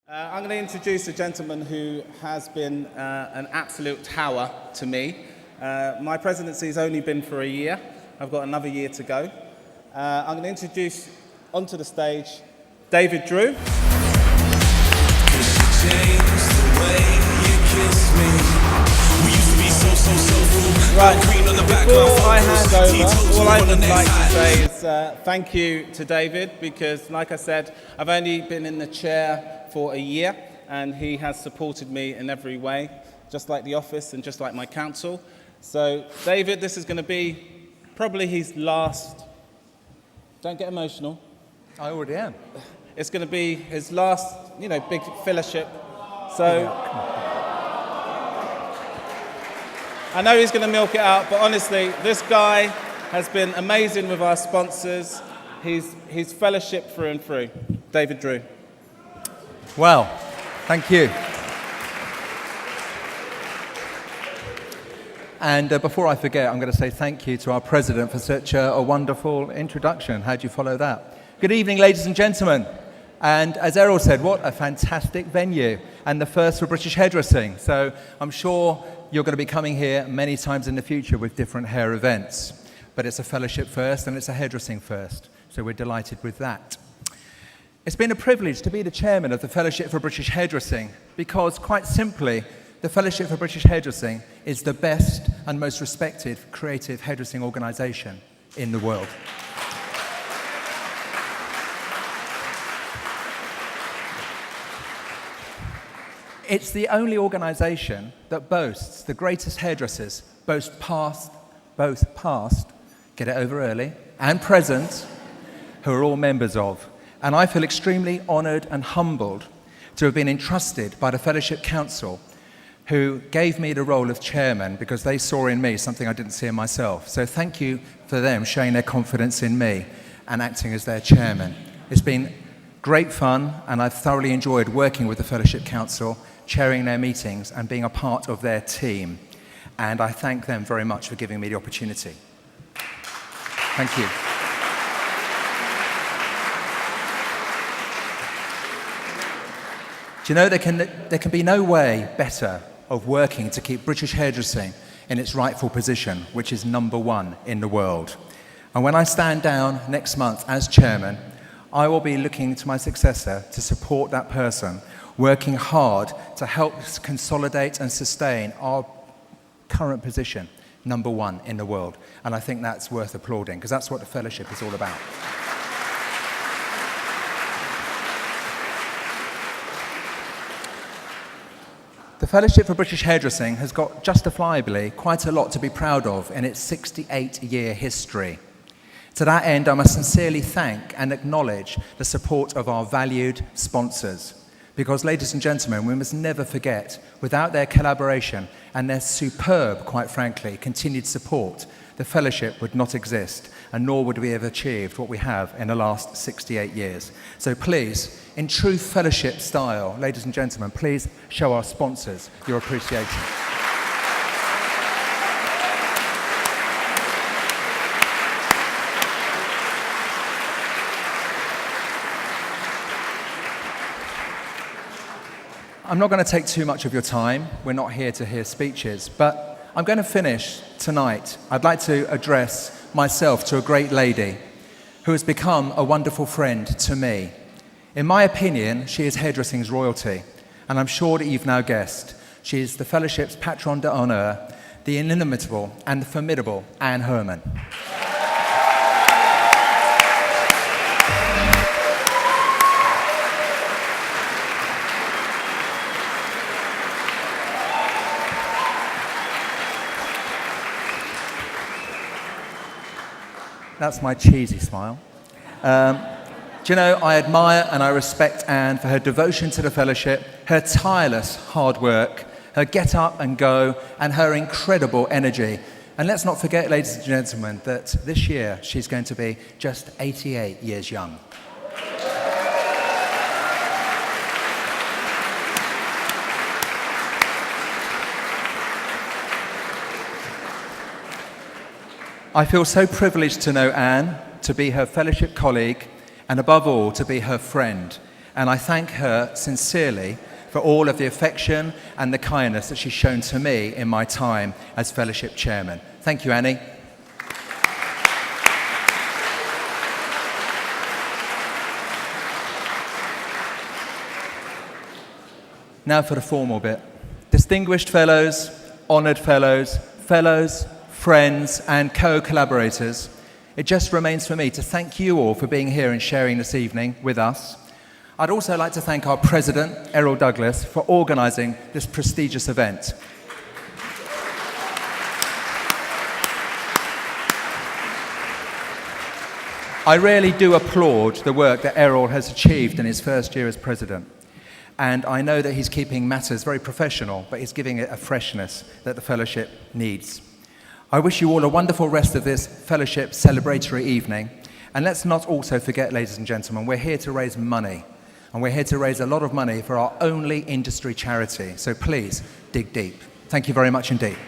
I'm going to introduce a gentleman who has been an absolute tower to me. My presidency has only been for a year. I've got another year to go. I'm going to introduce onto the stage David Drew. Right, before I hand over, all I would like to say is thank you to David, because like I said, I've only been in the chair for a year and he has supported me in every way, just like the office and just like my council. So David, this is going to be probably his last, don't get emotional. I already am. It's going to be his last, big fellowship. So I know he's going to milk it out, but honestly, this guy has been amazing with our sponsors. He's fellowship through and through. David Drew. Well, thank you. And before I forget, I'm going to say thank you to our president for such a wonderful introduction. How do you follow that? Good evening, ladies and gentlemen. And as Errol said, what a fantastic venue, and the first for British Hairdressing. So I'm sure you're going to be coming here many times in the future with different hair events. But it's a fellowship first and it's a hairdressing first. So we're delighted with that. It's been a privilege to be the chairman of the Fellowship for British Hairdressing because, quite simply, the Fellowship for British Hairdressing is the best and most respected creative hairdressing organisation in the world. It's the only organisation that boasts the greatest hairdressers, both past, get it over early, and present, who are all members of. And I feel extremely honoured and humbled to have been entrusted by the Fellowship Council, who gave me the role of chairman because they saw in me something I didn't see in myself. So thank you for them showing their confidence in me and acting as their chairman. It's been great fun, and I've thoroughly enjoyed working with the Fellowship Council, chairing their meetings and being a part of their team. And I thank them very much for giving me the opportunity. Thank you. Do you know, there can be no way better of working to keep British hairdressing in its rightful position, which is #1 in the world. And when I stand down next month as chairman, I will be looking to my successor to support that person, working hard to help consolidate and sustain our current position, #1 in the world. And I think that's worth applauding, because that's what the fellowship is all about. The Fellowship for British Hairdressing has got justifiably quite a lot to be proud of in its 68-year history. To that end, I must sincerely thank and acknowledge the support of our valued sponsors. Because, ladies and gentlemen, we must never forget, without their collaboration and their superb, quite frankly, continued support, the fellowship would not exist, and nor would we have achieved what we have in the last 68 years. So please, in true fellowship style, ladies and gentlemen, please show our sponsors your appreciation. I'm not going to take too much of your time. We're not here to hear speeches, but I'm going to finish tonight. I'd like to address myself to a great lady who has become a wonderful friend to me. In my opinion, she is hairdressing's royalty, and I'm sure that you've now guessed. She is the Fellowship's patron d'honneur, the inimitable and the formidable Anne Herman. That's my cheesy smile. Do you know, I admire and I respect Anne for her devotion to the fellowship, her tireless hard work, her get up and go, and her incredible energy. And let's not forget, ladies and gentlemen, that this year she's going to be just 88 years young. I feel so privileged to know Anne, to be her fellowship colleague, and above all, to be her friend. And I thank her sincerely for all of the affection and the kindness that she's shown to me in my time as fellowship chairman. Thank you, Annie. Now for the formal bit. Distinguished fellows, honoured fellows, friends and co-collaborators, it just remains for me to thank you all for being here and sharing this evening with us. I'd also like to thank our president, Errol Douglas, for organising this prestigious event. I really do applaud the work that Errol has achieved in his first year as president. And I know that he's keeping matters very professional, but he's giving it a freshness that the fellowship needs. I wish you all a wonderful rest of this fellowship celebratory evening. And let's not also forget, ladies and gentlemen, we're here to raise money. And we're here to raise a lot of money for our only industry charity. So please, dig deep. Thank you very much indeed.